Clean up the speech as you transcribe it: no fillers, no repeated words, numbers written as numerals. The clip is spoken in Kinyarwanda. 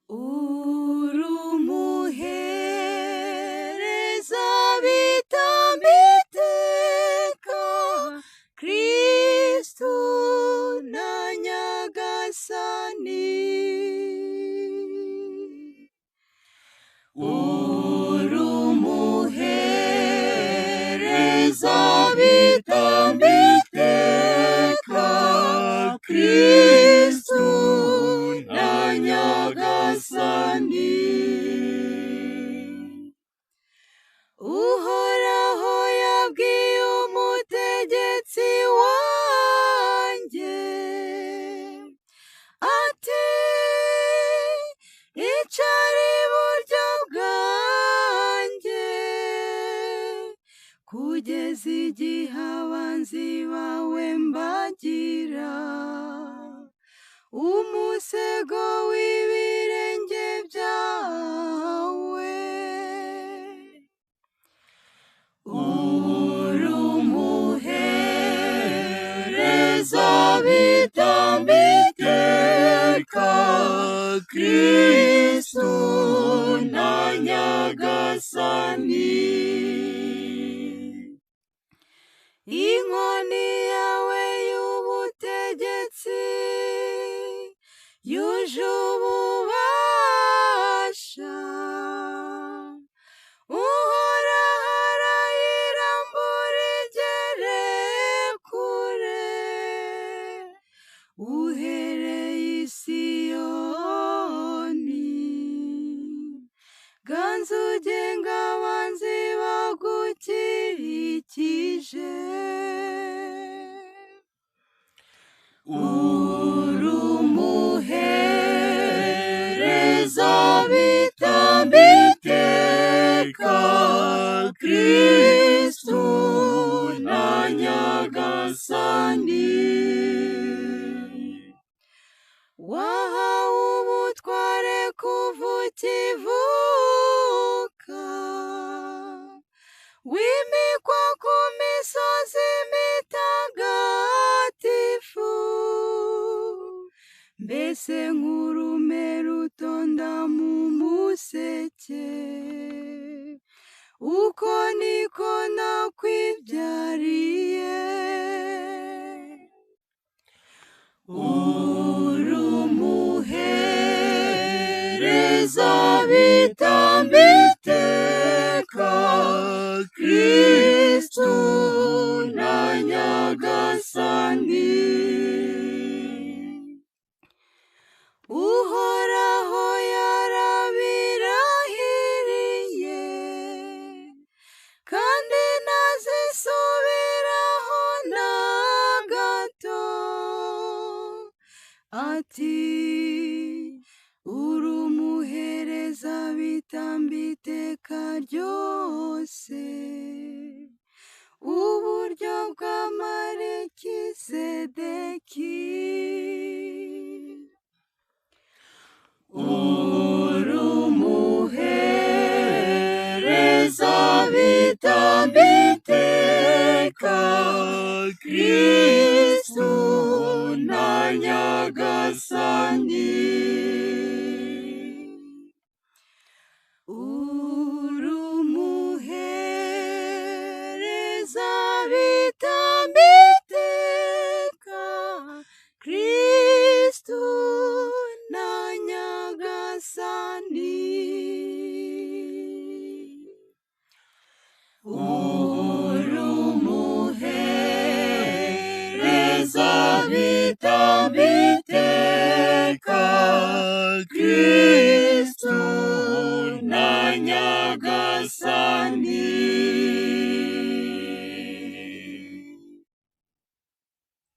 urumuherezabitambo iteka, Kristu na Nyagasani. Urumuherezabitambo iteka, Kristu na Nyagasani. Uhoraho yabwiye umutegetsi wanjye ati, icara iburyo bwanjye kugeza igihe abanzi bawe mbagira umusego w'ibirenge byawe. Urumuherezabitambo iteka, Kristu na Nyagasani. Inkoni yawe y'ubutegetsi yuje ububasha, Uhoraho arayirambura igere kure, uhereye i Siyoni. Ganza ugenga abanzi bagukikije. Urumuherezabitambo iteka, Kristu na Nyagasani. Wahawe ubutware kuva ukivuka, wimikwa ku misozi mitagatifu, mbese nk'urume rutonda mu museke, uko niko nakwibyariye. Urumuherezabitambo iteka, Kristu na Nyagasani. Uhoraho yarabirahiriye kandi ntazisubiraho na gato, ati, urumuherezabitambo iteka ryose, uburyo bwa Melikisedeki. Urumuherezabitambo iteka, Kristu na Nyagasani. Urumuherezabitambo iteka, Kristu na Nyagasani. Urumuherezabitambo iteka, Kristu na Nyagasani.